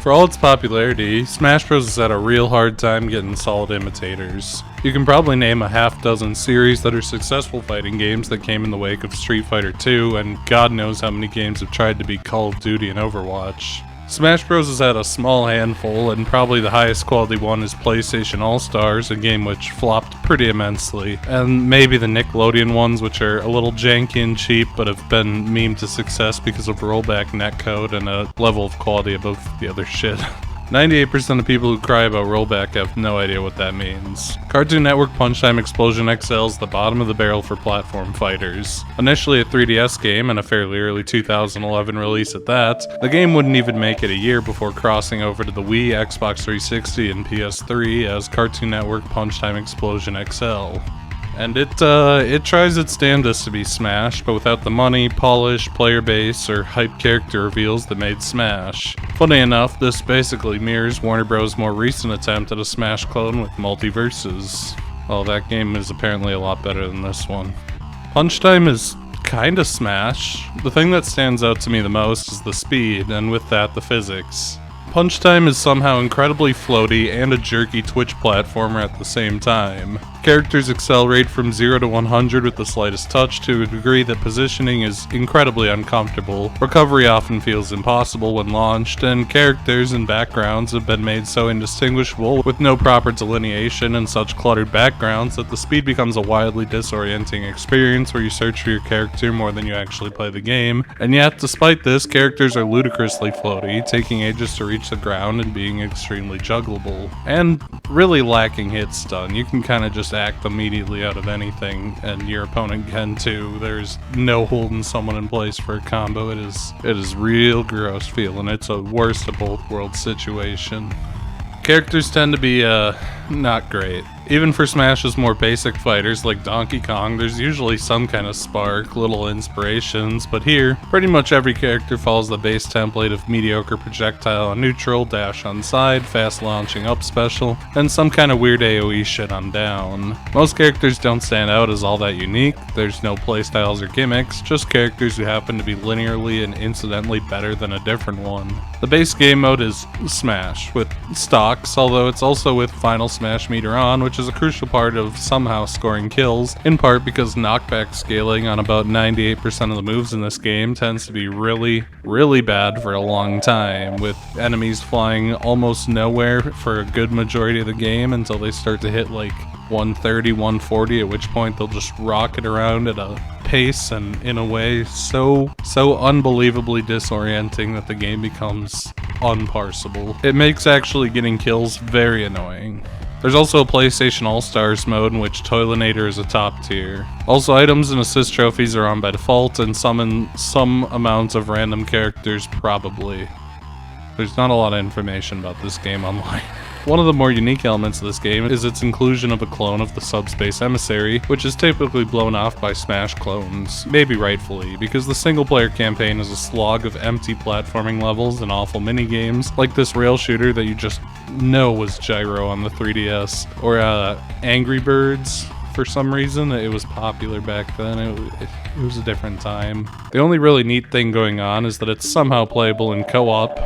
For all its popularity, Smash Bros. Has had a real hard time getting solid imitators. You can probably name a half dozen series that are successful fighting games that came in the wake of Street Fighter 2, and God knows how many games have tried to beat Call of Duty and Overwatch. Smash Bros. Has had a small handful, and probably the highest quality one is PlayStation All-Stars, a game which flopped pretty immensely, and maybe the Nickelodeon ones, which are a little janky and cheap, but have been memed to success because of rollback netcode and a level of quality above the other shit. 98% of people who cry about rollback have no idea what that means. Cartoon Network Punch Time Explosion XL is the bottom of the barrel for platform fighters. Initially a 3DS game and a fairly early 2011 release at that, the game wouldn't even make it a year before crossing over to the Wii, Xbox 360, and PS3 as Cartoon Network Punch Time Explosion XL. And it tries its damnedest to be Smash, but without the money, polish, player base, or hype character reveals that made Smash. Funny enough, this basically mirrors Warner Bros.' more recent attempt at a Smash clone with Multiversus. Well, that game is apparently a lot better than this one. Punch Time is kinda Smash. The thing that stands out to me the most is the speed, and with that, the physics. Punch Time is somehow incredibly floaty and a jerky Twitch platformer at the same time. Characters accelerate from 0 to 100 with the slightest touch to a degree that positioning is incredibly uncomfortable. Recovery often feels impossible when launched, and characters and backgrounds have been made so indistinguishable with no proper delineation and such cluttered backgrounds that the speed becomes a wildly disorienting experience where you search for your character more than you actually play the game. And yet, despite this, characters are ludicrously floaty, taking ages to reach the ground and being extremely juggleable. And really lacking hit stun. You can kinda just act immediately out of anything, and your opponent can too. There's no holding someone in place for a combo. It is real gross feeling. It's a worst of both worlds situation. Characters tend to be, not great. Even for Smash's more basic fighters like Donkey Kong, there's usually some kind of spark, little inspirations, but here, pretty much every character follows the base template of mediocre projectile on neutral, dash on side, fast launching up special, and some kind of weird AoE shit on down. Most characters don't stand out as all that unique, there's no playstyles or gimmicks, just characters who happen to be linearly and incidentally better than a different one. The base game mode is Smash, with stocks, although it's also with Final Smash meter on, which is a crucial part of somehow scoring kills, in part because knockback scaling on about 98% of the moves in this game tends to be really, really bad for a long time, with enemies flying almost nowhere for a good majority of the game until they start to hit like 130, 140, at which point they'll just rocket around at a pace and in a way so unbelievably disorienting that the game becomes unparsable. It makes actually getting kills very annoying. There's also a PlayStation All-Stars mode in which Toilenator is a top tier. Also, items and assist trophies are on by default, and summon some amounts of random characters probably. There's not a lot of information about this game online. One of the more unique elements of this game is its inclusion of a clone of the Subspace Emissary, which is typically blown off by Smash clones, maybe rightfully, because the single-player campaign is a slog of empty platforming levels and awful minigames, like this rail shooter that you just know was Gyro on the 3DS, or Angry Birds. For some reason, it was popular back then. It was a different time. The only really neat thing going on is that it's somehow playable in co-op,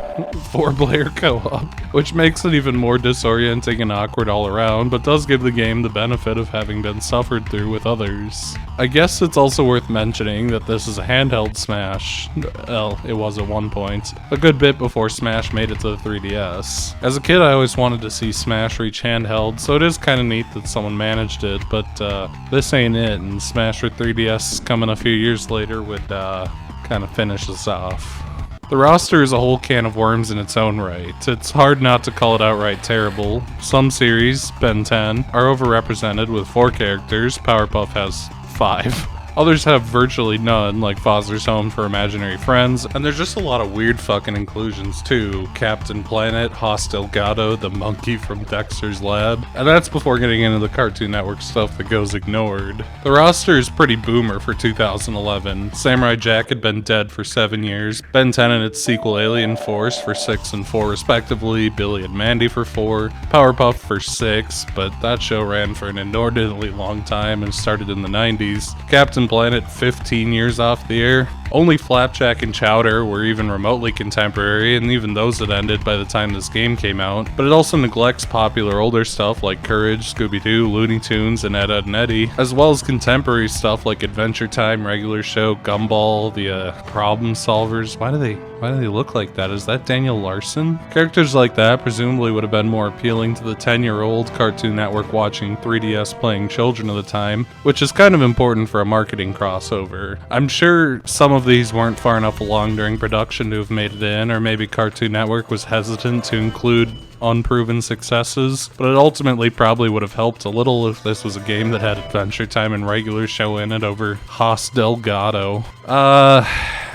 4-player co-op, which makes it even more disorienting and awkward all around, but does give the game the benefit of having been suffered through with others. I guess it's also worth mentioning that this is a handheld Smash. Well, it was at one point, a good bit before Smash made it to the 3DS. As a kid, I always wanted to see Smash reach handheld, so it is kinda neat that someone managed it, but this ain't it, and Smash for 3DS coming a few years later would kind of finish this off. The roster is a whole can of worms in its own right. It's hard not to call it outright terrible. Some series, Ben 10, are overrepresented with 4 characters, Powerpuff has 5. Others have virtually none, like Foster's Home for Imaginary Friends, and there's just a lot of weird fucking inclusions too. Captain Planet, Delgado, the monkey from Dexter's Lab, and that's before getting into the Cartoon Network stuff that goes ignored. The roster is pretty boomer for 2011. Samurai Jack had been dead for 7 years, Ben 10 and its sequel Alien Force for 6 and 4 respectively, Billy and Mandy for 4, Powerpuff for 6, but that show ran for an inordinately long time and started in the 90s, Captain Planet 15 years off the air, Only Flapjack and Chowder were even remotely contemporary, and even those had ended by the time this game came out. But it also neglects popular older stuff like Courage, Scooby-Doo, Looney Tunes, and Ed, Edd and Eddy, as well as contemporary stuff like Adventure Time, Regular Show, Gumball, the Problem Solvers. Why do they look like that? Is that Daniel Larson? Characters like that presumably would have been more appealing to the 10-year-old Cartoon Network watching 3DS playing children of the time, which is kind of important for a marketing crossover. I'm sure some of these weren't far enough along during production to have made it in, or maybe Cartoon Network was hesitant to include unproven successes, but it ultimately probably would have helped a little if this was a game that had Adventure Time and Regular Show in it over Haas Delgado.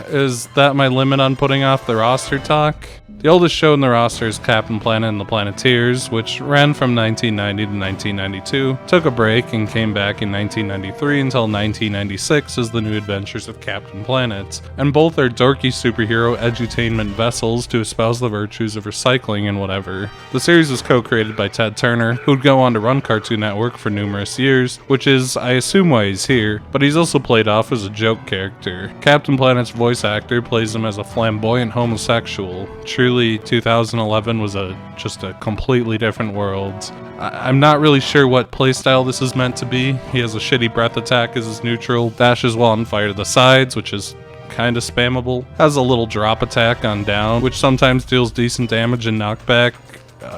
Is that my limit on putting off the roster talk? The oldest show in the roster is Captain Planet and the Planeteers, which ran from 1990 to 1992, took a break, and came back in 1993 until 1996 as the New Adventures of Captain Planet. And both are dorky superhero edutainment vessels to espouse the virtues of recycling and whatever. The series was co-created by Ted Turner, who'd go on to run Cartoon Network for numerous years, which is, I assume, why he's here, but he's also played off as a joke character. Captain Planet's voice actor plays him as a flamboyant homosexual. Truly, 2011 was just a completely different world. I'm not really sure what playstyle this is meant to be. He has a shitty breath attack as his neutral, dashes while on fire to the sides, which is kinda spammable, has a little drop attack on down, which sometimes deals decent damage and knockback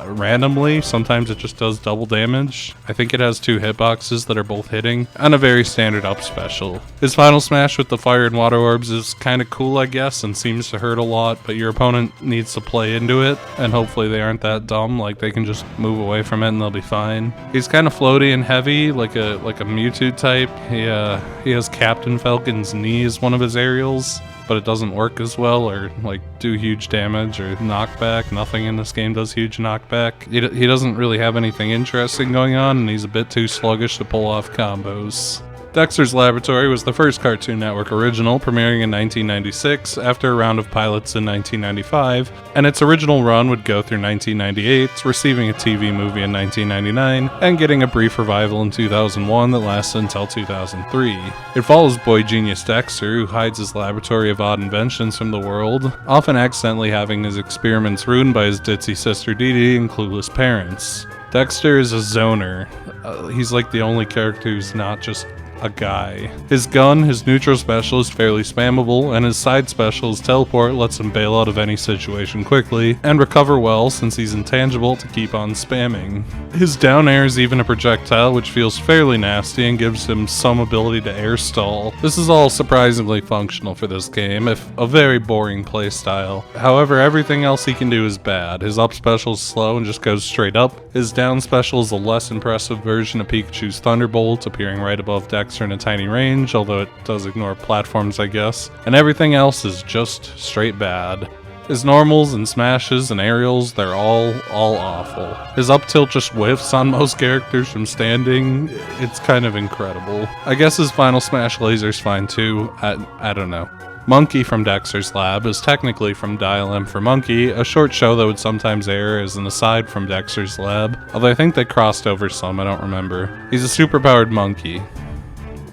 randomly. Sometimes it just does double damage. I think it has 2 hitboxes that are both hitting, and a very standard up special. His final smash with the fire and water orbs is kinda cool, I guess, and seems to hurt a lot, but your opponent needs to play into it, and hopefully they aren't that dumb, like they can just move away from it and they'll be fine. He's kinda floaty and heavy, like a Mewtwo type. He has Captain Falcon's knee as one of his aerials, but it doesn't work as well or like do huge damage or knockback. Nothing in this game does huge knockback. He doesn't really have anything interesting going on, and he's a bit too sluggish to pull off combos. Dexter's Laboratory was the first Cartoon Network original, premiering in 1996 after a round of pilots in 1995, and its original run would go through 1998, receiving a TV movie in 1999, and getting a brief revival in 2001 that lasted until 2003. It follows boy genius Dexter, who hides his laboratory of odd inventions from the world, often accidentally having his experiments ruined by his ditzy sister Dee Dee and clueless parents. Dexter is a zoner. He's like the only character who's not just a guy. His gun, his neutral special is fairly spammable, and his side special, his teleport, lets him bail out of any situation quickly, and recover well since he's intangible to keep on spamming. His down air is even a projectile, which feels fairly nasty and gives him some ability to air stall. This is all surprisingly functional for this game, if a very boring playstyle. However, everything else he can do is bad. His up special is slow and just goes straight up. His down special is a less impressive version of Pikachu's Thunderbolt, appearing right above Dexter in a tiny range, although it does ignore platforms, I guess. And everything else is just straight bad. His normals and smashes and aerials, they're all awful. His up tilt just whiffs on most characters from standing. It's kind of incredible. I guess his final smash laser's fine too. I don't know. Monkey from Dexter's Lab is technically from Dial M for Monkey, a short show that would sometimes air as an aside from Dexter's Lab, although I think they crossed over some, I don't remember. He's a superpowered monkey.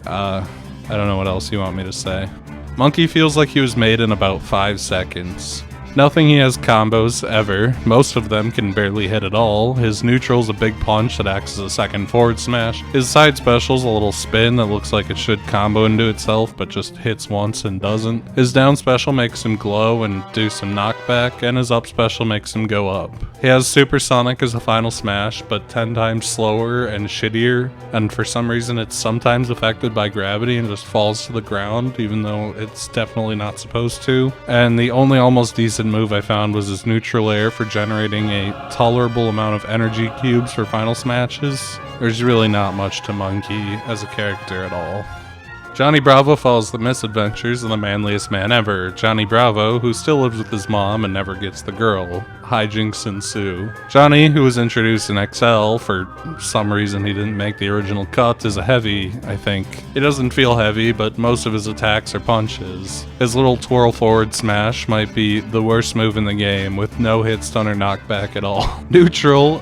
I don't know what else you want me to say. Monkey feels like he was made in about 5 seconds. Nothing he has combos, ever. Most of them can barely hit at all. His neutral's a big punch that acts as a second forward smash. His side special's a little spin that looks like it should combo into itself, but just hits once and doesn't. His down special makes him glow and do some knockback, and his up special makes him go up. He has Supersonic as a final smash, but 10 times slower and shittier, and for some reason it's sometimes affected by gravity and just falls to the ground, even though it's definitely not supposed to. And the only almost decent move I found was his neutral air for generating a tolerable amount of energy cubes for final smashes. There's really not much to Monkey as a character at all. Johnny Bravo follows the misadventures of the manliest man ever, Johnny Bravo, who still lives with his mom and never gets the girl. Hijinks ensue. Johnny, who was introduced in XL, for some reason he didn't make the original cut, is a heavy, I think. He doesn't feel heavy, but most of his attacks are punches. His little twirl forward smash might be the worst move in the game, with no hit stun or knockback at all. Neutral,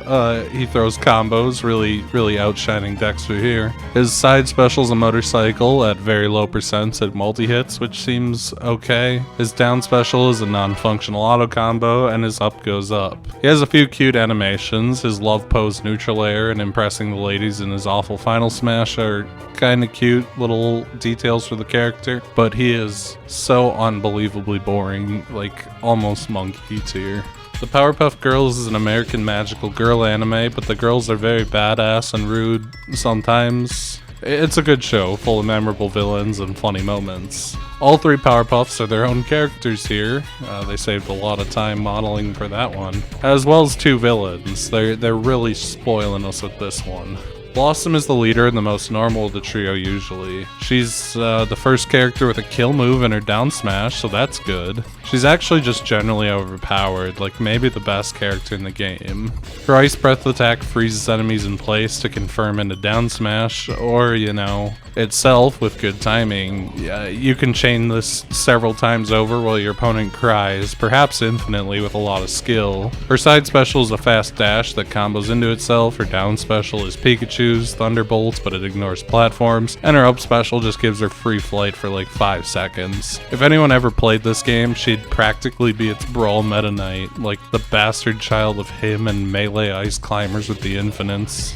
he throws combos, really outshining Dexter here. His side special's a motorcycle at very low percents at multi-hits, which seems okay. His down special is a non-functional auto combo, and his up goes up. He has a few cute animations. His love pose neutral air and impressing the ladies in his awful final smash are kinda cute little details for the character, but he is so unbelievably boring, like almost monkey tier. The Powerpuff Girls is an American magical girl anime, but the girls are very badass and rude sometimes. It's a good show, full of memorable villains and funny moments. All three Powerpuffs are their own characters here. They saved a lot of time modeling for that one. As well as two villains. They're really spoiling us with this one. Blossom is the leader and the most normal of the trio usually. She's the first character with a kill move in her down smash, so that's good. She's actually just generally overpowered, like maybe the best character in the game. Her Ice Breath attack freezes enemies in place to confirm into down smash, or, you know, itself with good timing. You can chain this several times over while your opponent cries, perhaps infinitely with a lot of skill. Her side special is a fast dash that combos into itself. Her down special is Pikachu's Thunderbolts, but it ignores platforms, and her up special just gives her free flight for like 5 seconds. If anyone ever played this game, she'd practically be its Brawl Meta Knight, like the bastard child of him and Melee Ice Climbers with the Infinites.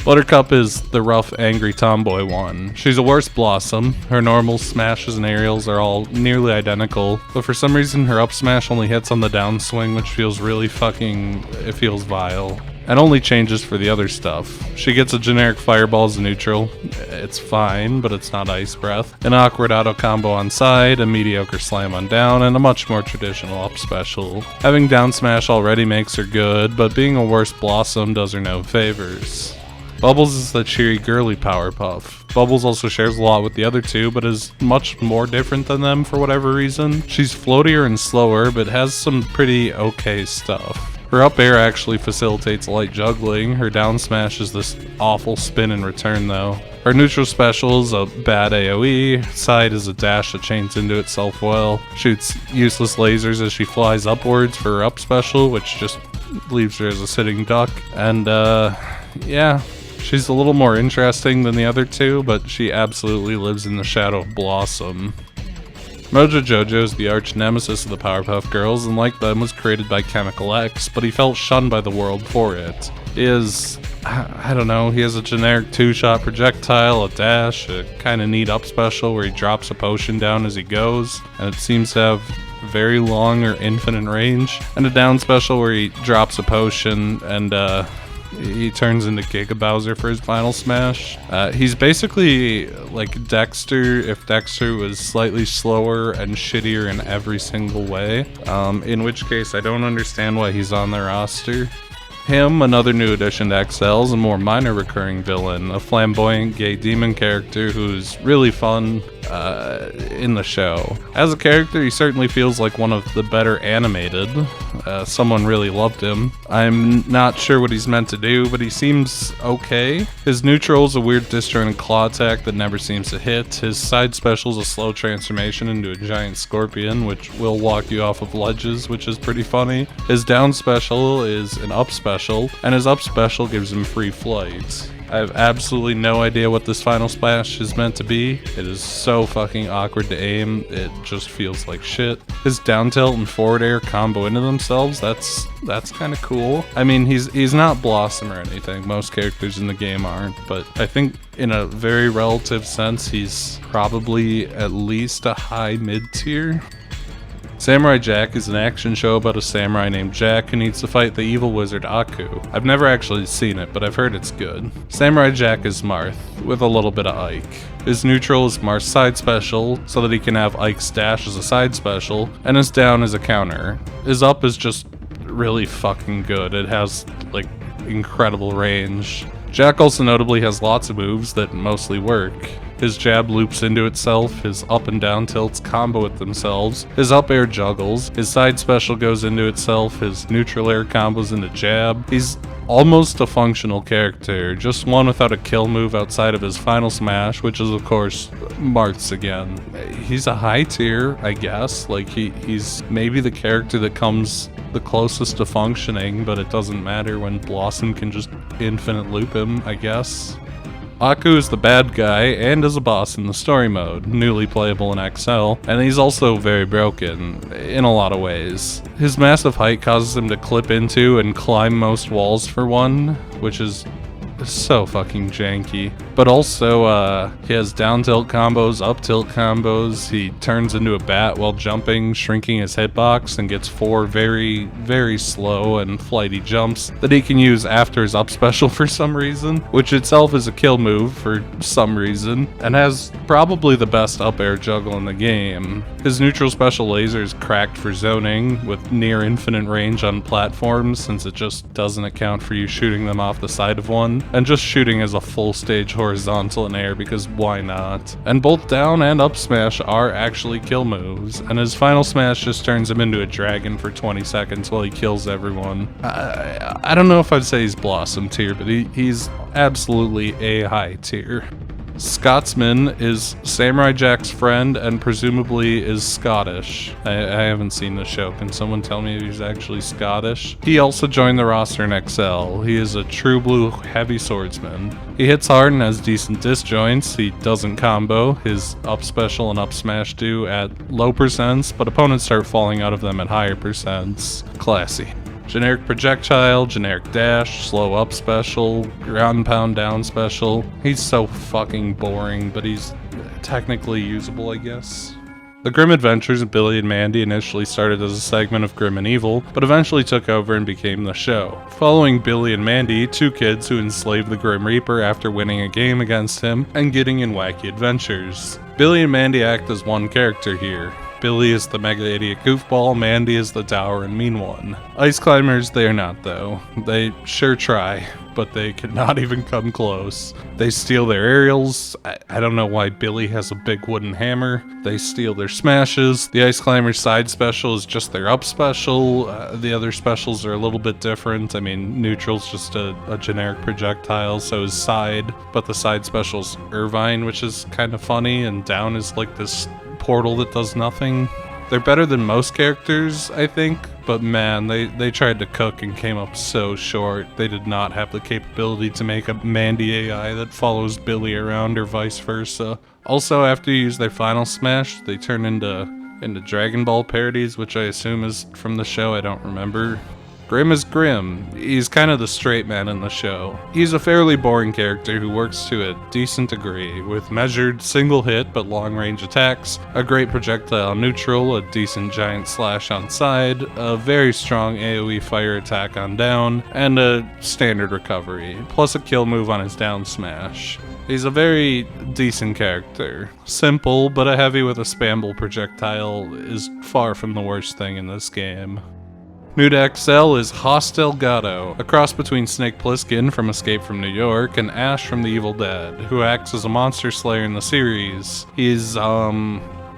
Buttercup is the rough, angry tomboy one. She's a worse Blossom. Her normal smashes and aerials are all nearly identical, but for some reason her up smash only hits on the downswing, which feels really it feels vile. And only changes for the other stuff. She gets a generic fireball as a neutral. It's fine, but it's not Ice Breath. An awkward auto combo on side, a mediocre slam on down, and a much more traditional up special. Having down smash already makes her good, but being a worse Blossom does her no favors. Bubbles is the cheery girly Powerpuff. Bubbles also shares a lot with the other two, but is much more different than them for whatever reason. She's floatier and slower, but has some pretty okay stuff. Her up air actually facilitates light juggling. Her down smash is this awful spin in return though. Her neutral special is a bad AoE, side is a dash that chains into itself well, shoots useless lasers as she flies upwards for her up special, which just leaves her as a sitting duck, and yeah. She's a little more interesting than the other two, but she absolutely lives in the shadow of Blossom. Mojo Jojo is the arch nemesis of the Powerpuff Girls, and like them was created by Chemical X, but he felt shunned by the world for it. He is, I don't know, he has a generic 2-shot projectile, a dash, a kinda neat up special where he drops a potion down as he goes, and it seems to have very long or infinite range, and a down special where he drops a potion and he turns into Giga Bowser for his final smash. He's basically like Dexter if Dexter was slightly slower and shittier in every single way, in which case I don't understand why he's on the roster. Him, another new addition to XL, is a more minor recurring villain, a flamboyant gay demon character who's really fun in the show. As a character, he certainly feels like one of the better animated. Someone really loved him. I'm not sure what he's meant to do, but he seems okay. His neutral is a weird disjointed claw attack that never seems to hit. His side special is a slow transformation into a giant scorpion, which will walk you off of ledges, which is pretty funny. His down special is an up special, and his up special gives him free flight. I have absolutely no idea what this final splash is meant to be. It is so fucking awkward to aim, it just feels like shit. His down tilt and forward air combo into themselves, that's kind of cool. I mean, he's not Blossom or anything, most characters in the game aren't, but I think in a very relative sense, he's probably at least a high mid-tier. Samurai Jack is an action show about a samurai named Jack who needs to fight the evil wizard Aku. I've never actually seen it, but I've heard it's good. Samurai Jack is Marth, with a little bit of Ike. His neutral is Marth's side special, so that he can have Ike's dash as a side special, and his down is a counter. His up is just really fucking good. It has, like, incredible range. Jack also notably has lots of moves that mostly work. His jab loops into itself, his up and down tilts combo with themselves, his up air juggles, his side special goes into itself, his neutral air combos into jab. He's almost a functional character, just one without a kill move outside of his final smash, which is of course Marth's again. He's a high tier, I guess, like he's maybe the character that comes the closest to functioning, but it doesn't matter when Blossom can just infinite loop him, I guess. Aku is the bad guy and is a boss in the story mode, newly playable in XL, and he's also very broken, in a lot of ways. His massive height causes him to clip into and climb most walls for one, which is so fucking janky. But also, he has down tilt combos, up tilt combos, he turns into a bat while jumping, shrinking his hitbox, and gets 4 very, very slow and flighty jumps that he can use after his up special for some reason, which itself is a kill move for some reason, and has probably the best up air juggle in the game. His neutral special laser is cracked for zoning, with near infinite range on platforms, since it just doesn't account for you shooting them off the side of one, and just shooting as a full stage horizontal in air because why not? And both down and up smash are actually kill moves, and his final smash just turns him into a dragon for 20 seconds while he kills everyone. I don't know if I'd say he's Blossom tier, but he's absolutely a high tier. Scotsman is Samurai Jack's friend and presumably is Scottish. I haven't seen the show. Can someone tell me if he's actually Scottish? He also joined the roster in XL. He is a true blue heavy swordsman. He hits hard and has decent disjoints. He doesn't combo. His up special and up smash do at low percents, but opponents start falling out of them at higher percents. Classy. Generic projectile, generic dash, slow up special, ground and pound down special. He's so fucking boring, but he's technically usable, I guess. The Grim Adventures of Billy and Mandy initially started as a segment of Grim and Evil, but eventually took over and became the show. Following Billy and Mandy, 2 kids who enslave the Grim Reaper after winning a game against him and getting in wacky adventures. Billy and Mandy act as one character here. Billy is the mega idiot goofball, Mandy is the dour and mean one. Ice climbers, they are not though. They sure try, but they cannot even come close. They steal their aerials. I don't know why Billy has a big wooden hammer. They steal their smashes. The ice climber's side special is just their up special. The other specials are a little bit different. I mean, neutral's just a generic projectile, so is side, but the side special's Irvine, which is kind of funny, and down is like this portal that does nothing. They're better than most characters, I think, but man, they tried to cook and came up so short. They did not have the capability to make a Mandy AI that follows Billy around or vice versa. Also, after you use their final smash, they turn into Dragon Ball parodies, which I assume is from the show, I don't remember. Grim is Grim. He's kind of the straight man in the show. He's a fairly boring character who works to a decent degree, with measured single hit but long range attacks, a great projectile neutral, a decent giant slash on side, a very strong AoE fire attack on down, and a standard recovery, plus a kill move on his down smash. He's a very decent character. Simple, but a heavy with a spamble projectile is far from the worst thing in this game. New to XL is Delgado, a cross between Snake Plissken from Escape from New York and Ash from The Evil Dead, who acts as a monster slayer in the series. He's,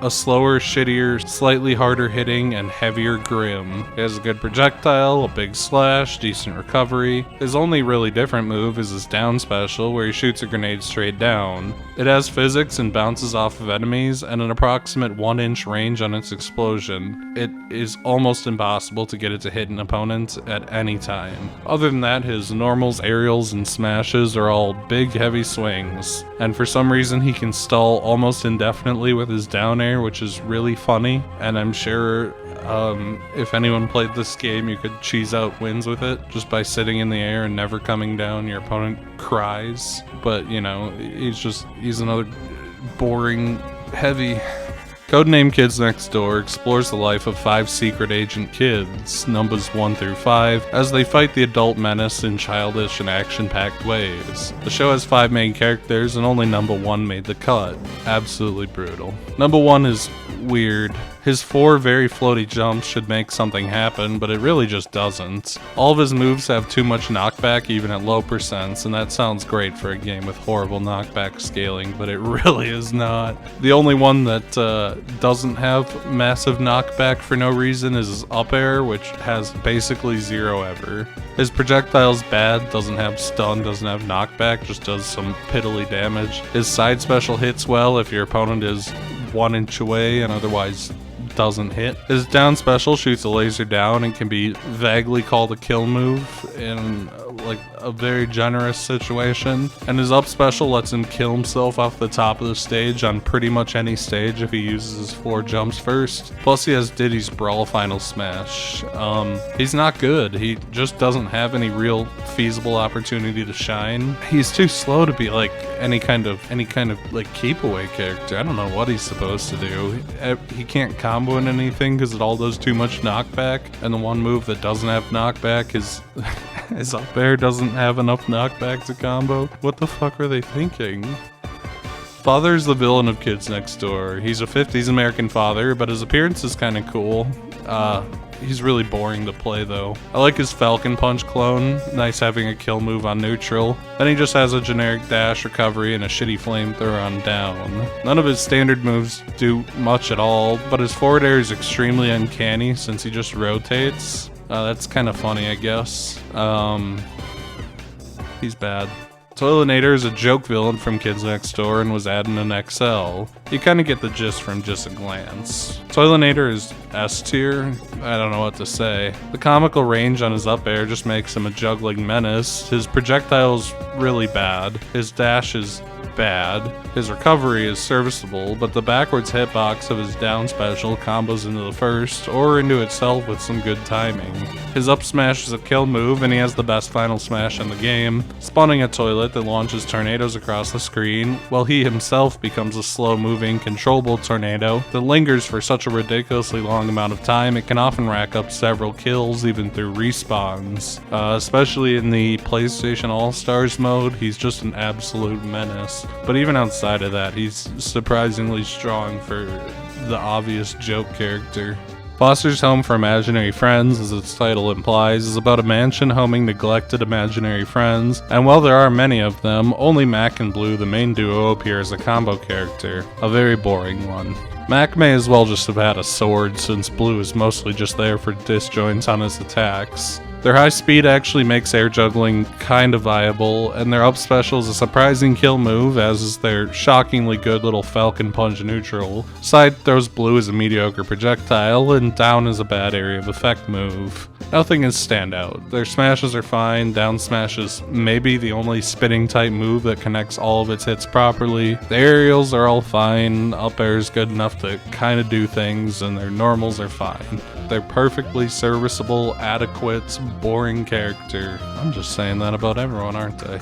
a slower, shittier, slightly harder hitting, and heavier Grim. He has a good projectile, a big slash, decent recovery. His only really different move is his down special, where he shoots a grenade straight down. It has physics and bounces off of enemies, and an approximate 1-inch range on its explosion. It is almost impossible to get it to hit an opponent at any time. Other than that, his normals, aerials, and smashes are all big, heavy swings. And for some reason, he can stall almost indefinitely with his down air, which is really funny, and I'm sure if anyone played this game, you could cheese out wins with it just by sitting in the air and never coming down. Your opponent cries, but you know, he's another boring heavy. Codename Kids Next Door explores the life of 5 secret agent kids, Numbahs 1 through 5, as they fight the adult menace in childish and action-packed ways. The show has 5 main characters, and only Numbah 1 made the cut. Absolutely brutal. Numbah 1 is weird. His 4 very floaty jumps should make something happen, but it really just doesn't. All of his moves have too much knockback even at low percents, and that sounds great for a game with horrible knockback scaling, but it really is not. The only one that doesn't have massive knockback for no reason is his up air, which has basically 0 ever. His projectile's bad, doesn't have stun, doesn't have knockback, just does some piddly damage. His side special hits well if your opponent is 1 inch away and otherwise doesn't hit. His down special shoots a laser down and can be vaguely called a kill move in like a very generous situation. And his up special lets him kill himself off the top of the stage on pretty much any stage if he uses his 4 jumps first. Plus he has Diddy's Brawl Final Smash. He's not good. He just doesn't have any real feasible opportunity to shine. He's too slow to be like any kind of like keep away character. I don't know what he's supposed to do. He can't combo in anything because it all does too much knockback, and the one move that doesn't have knockback is his up air doesn't have enough knockback to combo. What the fuck are they thinking? Father's the villain of Kids Next Door. He's a 50s American father, but his appearance is kind of cool. He's really boring to play though. I like his Falcon Punch clone, nice having a kill move on neutral. Then he just has a generic dash, recovery, and a shitty flamethrower on down. None of his standard moves do much at all, but his forward air is extremely uncanny since he just rotates. That's kind of funny, I guess. He's bad. Toilenator is a joke villain from Kids Next Door and was added in XL. You kind of get the gist from just a glance. Toilenator is S tier. I don't know what to say. The comical range on his up air just makes him a juggling menace. His projectile's really bad. His dash is bad. His recovery is serviceable, but the backwards hitbox of his down special combos into the first or into itself with some good timing. His up smash is a kill move, and he has the best final smash in the game, spawning a toilet that launches tornadoes across the screen, while he himself becomes a slow-moving, controllable tornado that lingers for such a ridiculously long amount of time it can often rack up several kills even through respawns. Especially in the PlayStation All-Stars mode, he's just an absolute menace. But even outside of that, he's surprisingly strong for the obvious joke character. Foster's Home for Imaginary Friends, as its title implies, is about a mansion homing neglected imaginary friends, and while there are many of them, only Mac and Bloo, the main duo, appear as a combo character. A very boring one. Mac may as well just have had a sword, since Bloo is mostly just there for disjoints on his attacks. Their high speed actually makes air juggling kinda viable, and their up special is a surprising kill move, as is their shockingly good little Falcon Punch neutral. Side throws Bloo as a mediocre projectile, and down is a bad area of effect move. Nothing is standout. Their smashes are fine, down smash is maybe the only spinning type move that connects all of its hits properly. The aerials are all fine, up air is good enough to kinda do things, and their normals are fine. They're perfectly serviceable, adequate, boring character. I'm just saying that about everyone, aren't they?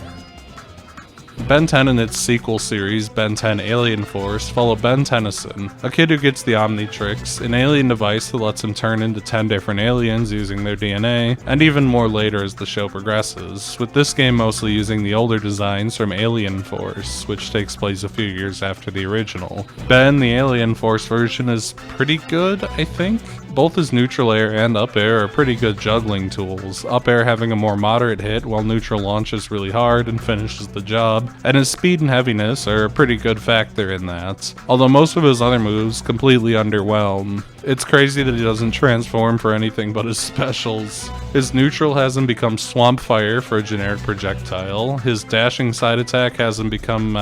Ben 10 and its sequel series, Ben 10 Alien Force, follow Ben Tennyson, a kid who gets the Omnitrix, an alien device that lets him turn into 10 different aliens using their DNA, and even more later as the show progresses, with this game mostly using the older designs from Alien Force, which takes place a few years after the original. Ben, the Alien Force version, is pretty good, I think. Both his neutral air and up air are pretty good juggling tools, up air having a more moderate hit while neutral launches really hard and finishes the job, and his speed and heaviness are a pretty good factor in that, although most of his other moves completely underwhelm. It's crazy that he doesn't transform for anything but his specials. His neutral has him become Swamp Fire for a generic projectile, his dashing side attack has him become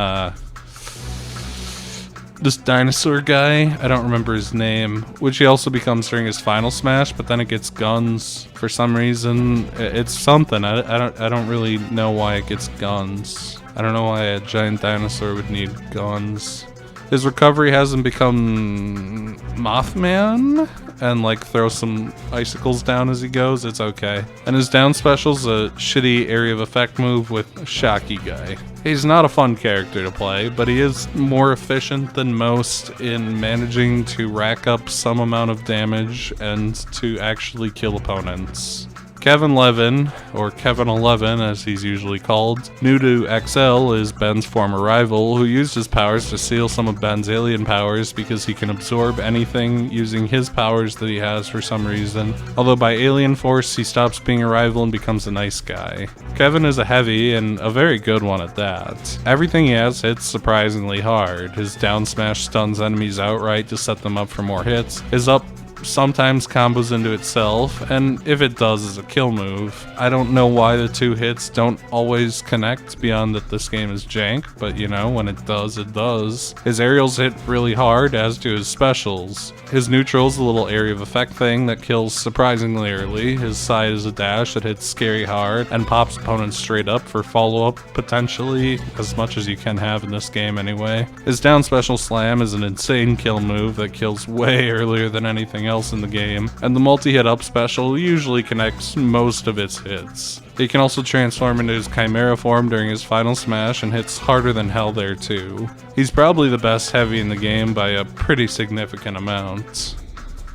this dinosaur guy, I don't remember his name, which he also becomes during his final smash, but then it gets guns for some reason. It's something. I don't really know why it gets guns. I don't know why a giant dinosaur would need guns. His recovery has him become Mothman and like throw some icicles down as he goes. It's okay. And his down special's a shitty area of effect move with Shocky Guy. He's not a fun character to play, but he is more efficient than most in managing to rack up some amount of damage and to actually kill opponents. Kevin Levin, or Kevin 11 as he's usually called, new to XL, is Ben's former rival, who used his powers to steal some of Ben's alien powers because he can absorb anything using his powers that he has for some reason, although by Alien Force he stops being a rival and becomes a nice guy. Kevin is a heavy, and a very good one at that. Everything he has hits surprisingly hard. His down smash stuns enemies outright to set them up for more hits. His up sometimes combos into itself, and if it does, is a kill move. I don't know why the two hits don't always connect beyond that this game is jank, but you know, when it does, it does. His aerials hit really hard, as do his specials. His neutral's a little area of effect thing that kills surprisingly early. His side is a dash that hits scary hard and pops opponents straight up for follow-up, potentially, as much as you can have in this game anyway. His down special slam is an insane kill move that kills way earlier than anything else in the game, and the multi-hit up special usually connects most of its hits. He can also transform into his Chimera form during his final smash and hits harder than hell there too. He's probably the best heavy in the game by a pretty significant amount.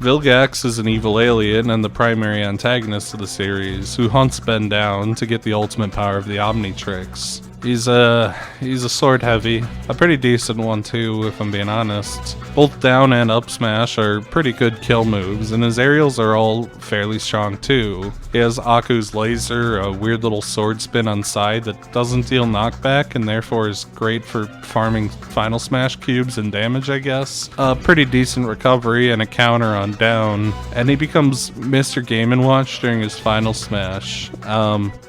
Vilgax is an evil alien and the primary antagonist of the series, who hunts Ben down to get the ultimate power of the Omnitrix. He's a sword heavy, a pretty decent one too, if I'm being honest. Both down and up smash are pretty good kill moves, and his aerials are all fairly strong too. He has Aku's laser, a weird little sword spin on side that doesn't deal knockback and therefore is great for farming final smash cubes and damage, I guess. A pretty decent recovery and a counter on down, and he becomes Mr. Game & Watch during his final smash.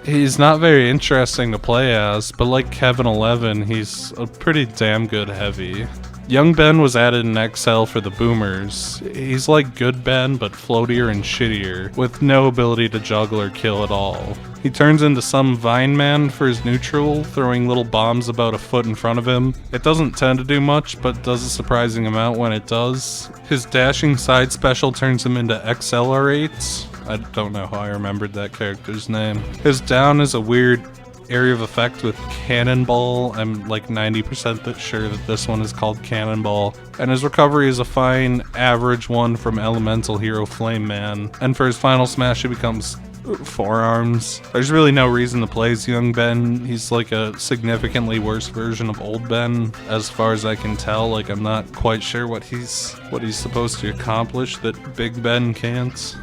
He's not very interesting to play as, but like Kevin 11, he's a pretty damn good heavy. Young Ben was added in XL for the boomers. He's like good Ben, but floatier and shittier, with no ability to juggle or kill at all. He turns into some Vine Man for his neutral, throwing little bombs about a foot in front of him. It doesn't tend to do much, but does a surprising amount when it does. His dashing side special turns him into XLR8. I don't know how I remembered that character's name. His down is a weird area of effect with Cannonball. I'm like 90% sure that this one is called Cannonball. And his recovery is a fine, average one from Elemental Hero Flame Man. And for his final smash, he becomes Forearms. There's really no reason to play as young Ben. He's like a significantly worse version of old Ben, as far as I can tell. Like, I'm not quite sure what he's supposed to accomplish that Big Ben can't.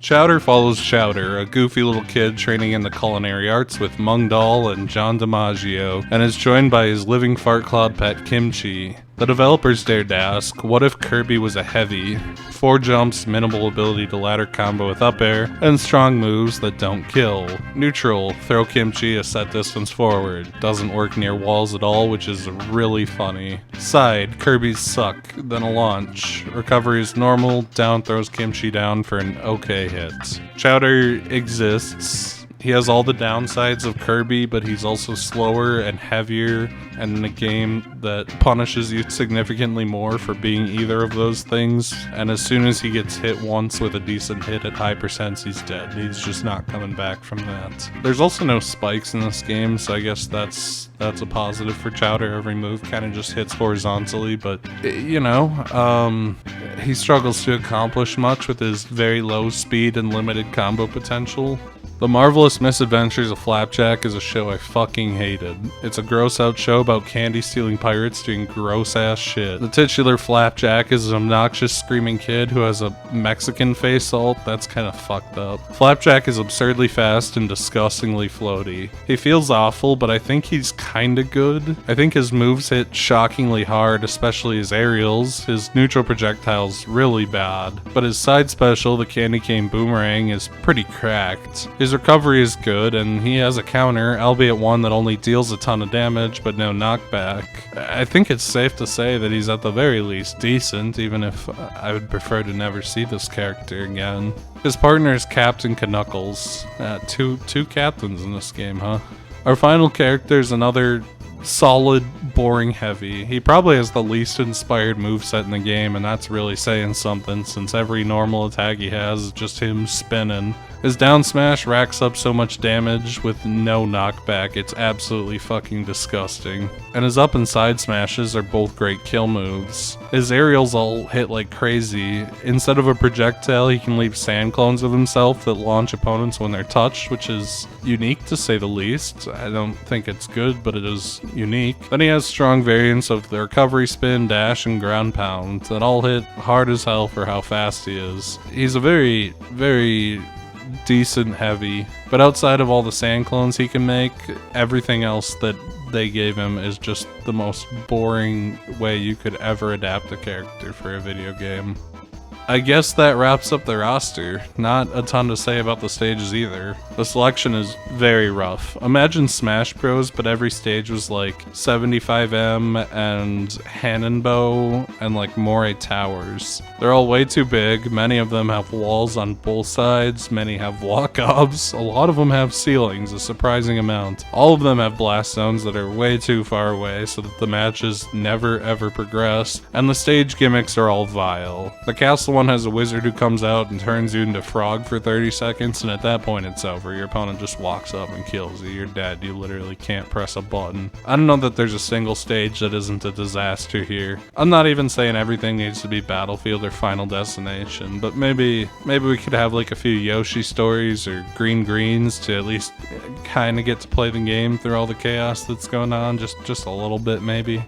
Chowder follows Chowder, a goofy little kid training in the culinary arts with Mung Dahl and John DiMaggio, and is joined by his living fart cloud pet Kimchi. The developers dared to ask, what if Kirby was a heavy? 4 jumps, minimal ability to ladder combo with up air, and strong moves that don't kill. Neutral, throw Kimchi a set distance forward. Doesn't work near walls at all, which is really funny. Side, Kirby's suck, then a launch. Recovery is normal, down throws Kimchi down for an okay hit. Chowder exists. He has all the downsides of Kirby, but he's also slower and heavier, and in a game that punishes you significantly more for being either of those things. And as soon as he gets hit once with a decent hit at high percents, he's dead. He's just not coming back from that. There's also no spikes in this game, so I guess that's a positive for Chowder. Every move kind of just hits horizontally, but you know, he struggles to accomplish much with his very low speed and limited combo potential. The Marvelous Misadventures of Flapjack is a show I fucking hated. It's a gross out show about candy stealing pirates doing gross ass shit. The titular Flapjack is an obnoxious screaming kid who has a Mexican face salt. That's kinda fucked up. Flapjack is absurdly fast and disgustingly floaty. He feels awful, but I think he's kinda good. I think his moves hit shockingly hard, especially his aerials. His neutral projectile's really bad, but his side special, the Candy Cane Boomerang, is pretty cracked. His recovery is good, and he has a counter, albeit one that only deals a ton of damage, but no knockback. I think it's safe to say that he's at the very least decent, even if I would prefer to never see this character again. His partner is Captain Knuckles. Two captains in this game, huh? Our final character is another solid, boring heavy. He probably has the least inspired moveset in the game, and that's really saying something, since every normal attack he has is just him spinning. His down smash racks up so much damage with no knockback, it's absolutely fucking disgusting. And his up and side smashes are both great kill moves. His aerials all hit like crazy. Instead of a projectile, he can leave sand clones of himself that launch opponents when they're touched, which is unique to say the least. I don't think it's good, but it is unique. Then he has strong variants of the recovery spin, dash, and ground pound that all hit hard as hell for how fast he is. He's a very, very decent heavy, but outside of all the sand clones he can make, everything else that they gave him is just the most boring way you could ever adapt a character for a video game. I guess that wraps up the roster. Not a ton to say about the stages either. The selection is very rough. Imagine Smash Bros, but every stage was like 75M and Hannonbow and like Moray Towers. They're all way too big. Many of them have walls on both sides. Many have walk-ups. A lot of them have ceilings, a surprising amount. All of them have blast zones that are way too far away so that the matches never ever progress. And the stage gimmicks are all vile. The castle one has a wizard who comes out and turns you into frog for 30 seconds, and at that point it's over. Your opponent just walks up and kills you. You're dead. You literally can't press a button. I don't know that there's a single stage that isn't a disaster here. I'm not even saying everything needs to be Battlefield or Final Destination, but maybe we could have like a few Yoshi stories or Green Greens to at least kind of get to play the game through all the chaos that's going on, just a little bit maybe.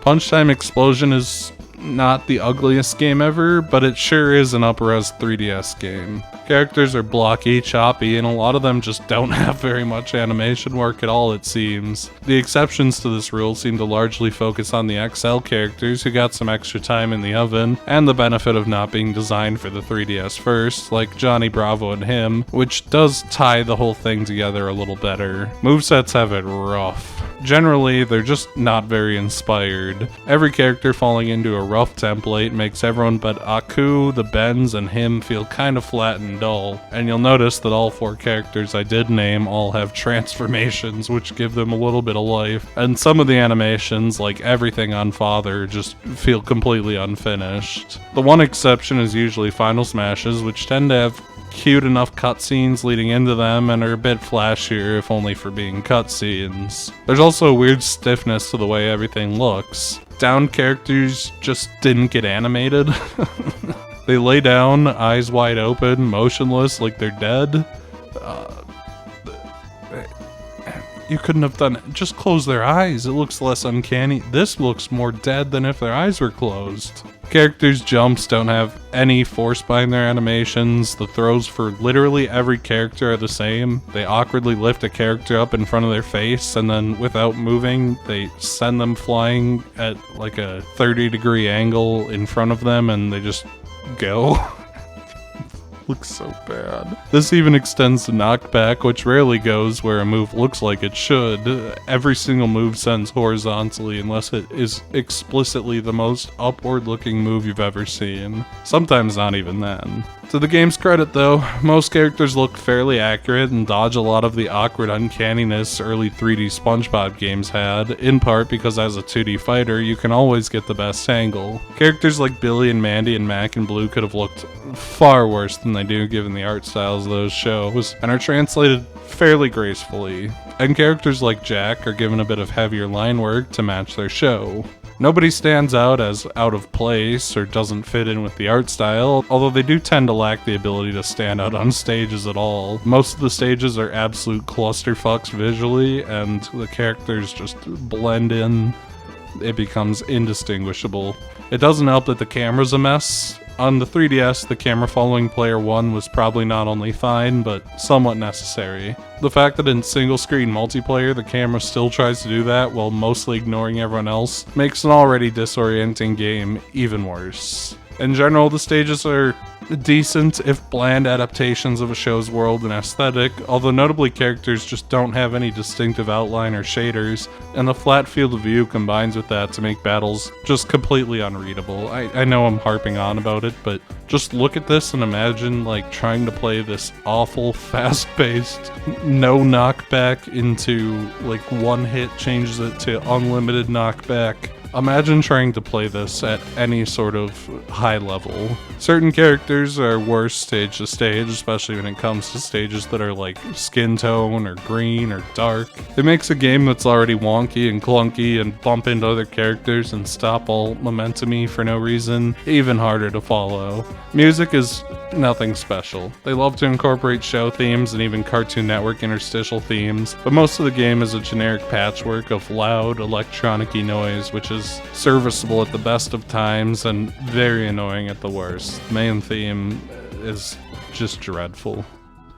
Punch Time Explosion is not the ugliest game ever, but it sure is an up-res 3DS game. Characters are blocky, choppy, and a lot of them just don't have very much animation work at all, it seems. The exceptions to this rule seem to largely focus on the XL characters who got some extra time in the oven, and the benefit of not being designed for the 3DS first, like Johnny Bravo and him, which does tie the whole thing together a little better. Movesets have it rough. Generally, they're just not very inspired. Every character falling into a rough template makes everyone but Aku, the Bens, and him feel kind of flat and dull. And you'll notice that all 4 characters I did name all have transformations, which give them a little bit of life. And some of the animations, like everything on Father, just feel completely unfinished. The one exception is usually Final Smashes, which tend to have cute enough cutscenes leading into them and are a bit flashier if only for being cutscenes. There's also a weird stiffness to the way everything looks. Down characters just didn't get animated. They lay down, eyes wide open, motionless like they're dead. You couldn't have done it. Just close their eyes. It looks less uncanny. This looks more dead than if their eyes were closed. Characters' jumps don't have any force behind their animations. The throws for literally every character are the same. They awkwardly lift a character up in front of their face, and then without moving, they send them flying at like a 30-degree angle in front of them, and they just go. Looks so bad. This even extends to knockback, which rarely goes where a move looks like it should. Every single move sends horizontally unless it is explicitly the most upward-looking move you've ever seen. Sometimes not even then. To the game's credit though, most characters look fairly accurate and dodge a lot of the awkward uncanniness early 3D SpongeBob games had, in part because as a 2D fighter, you can always get the best angle. Characters like Billy and Mandy and Mac and Bloo could have looked far worse than they do given the art styles of those shows, and are translated fairly gracefully. And characters like Jack are given a bit of heavier line work to match their show. Nobody stands out as out of place or doesn't fit in with the art style, although they do tend to lack the ability to stand out on stages at all. Most of the stages are absolute clusterfucks visually, and the characters just blend in. It becomes indistinguishable. It doesn't help that the camera's a mess. On the 3DS, the camera following player 1 was probably not only fine, but somewhat necessary. The fact that in single-screen multiplayer, the camera still tries to do that while mostly ignoring everyone else makes an already disorienting game even worse. In general, the stages are decent, if bland, adaptations of a show's world and aesthetic, although notably characters just don't have any distinctive outline or shaders, and the flat field of view combines with that to make battles just completely unreadable. I know I'm harping on about it, but just look at this and imagine like trying to play this awful, fast-paced, no knockback into like one hit changes it to unlimited knockback. Imagine trying to play this at any sort of high level. Certain characters are worse stage to stage, especially when it comes to stages that are like skin tone or green or dark. It makes a game that's already wonky and clunky and bump into other characters and stop all momentum-y for no reason even harder to follow. Music is nothing special. They love to incorporate show themes and even Cartoon Network interstitial themes, but most of the game is a generic patchwork of loud, electronic-y noise, which is serviceable at the best of times and very annoying at the worst. The main theme is just dreadful.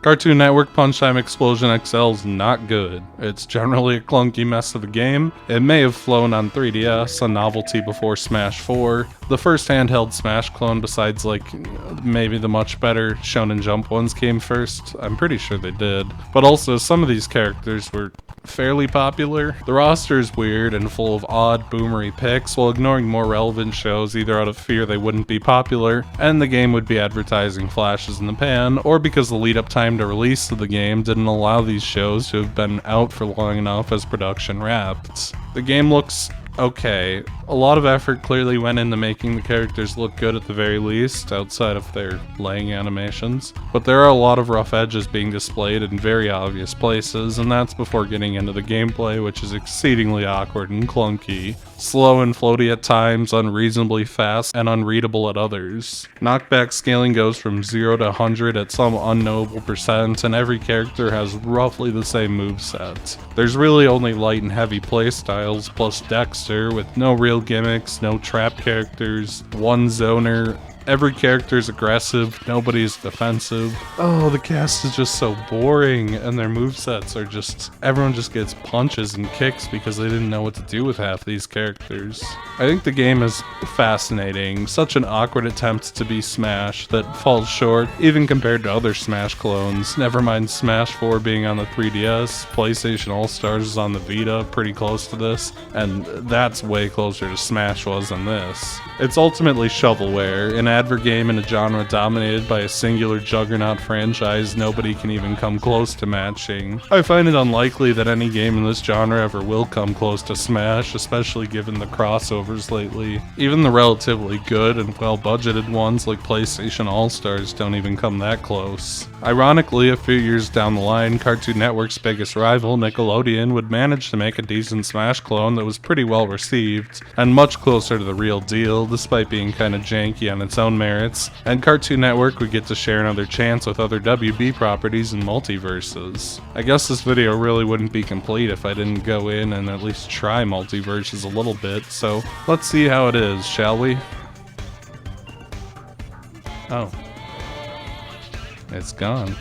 Cartoon Network Punch Time Explosion XL is not good. It's generally a clunky mess of a game. It may have flown on 3DS, a novelty before Smash 4. The first handheld Smash clone besides like maybe the much better Shonen Jump ones came first. I'm pretty sure they did. But also some of these characters were fairly popular. The roster is weird and full of odd, boomery picks while ignoring more relevant shows either out of fear they wouldn't be popular and the game would be advertising flashes in the pan, or because the lead up time to release of the game didn't allow these shows to have been out for long enough as production wrapped. The game looks okay. A lot of effort clearly went into making the characters look good at the very least, outside of their laying animations, but there are a lot of rough edges being displayed in very obvious places, and that's before getting into the gameplay, which is exceedingly awkward and clunky, slow and floaty at times, unreasonably fast, and unreadable at others. Knockback scaling goes from 0 to 100 at some unknowable percent, and every character has roughly the same moveset. There's really only light and heavy playstyles, plus Dexter, with no real gimmicks, no trap characters, one zoner. Every character is aggressive, nobody's defensive. Oh, the cast is just so boring, and their movesets are just... everyone just gets punches and kicks because they didn't know what to do with half these characters. I think the game is fascinating, such an awkward attempt to be Smash that falls short, even compared to other Smash clones. Never mind Smash 4 being on the 3DS, PlayStation All-Stars is on the Vita, pretty close to this, and that's way closer to Smash was than this. It's ultimately shovelware, an advert game in a genre dominated by a singular juggernaut franchise nobody can even come close to matching. I find it unlikely that any game in this genre ever will come close to Smash, especially given the crossovers lately. Even the relatively good and well-budgeted ones like PlayStation All-Stars don't even come that close. Ironically, a few years down the line, Cartoon Network's biggest rival, Nickelodeon, would manage to make a decent Smash clone that was pretty well received, and much closer to the real deal, despite being kinda janky on its own merits, and Cartoon Network would get to share another chance with other WB properties and Multiversus. I guess this video really wouldn't be complete if I didn't go in and at least try Multiversus a little bit, so let's see how it is, shall we? Oh. It's gone.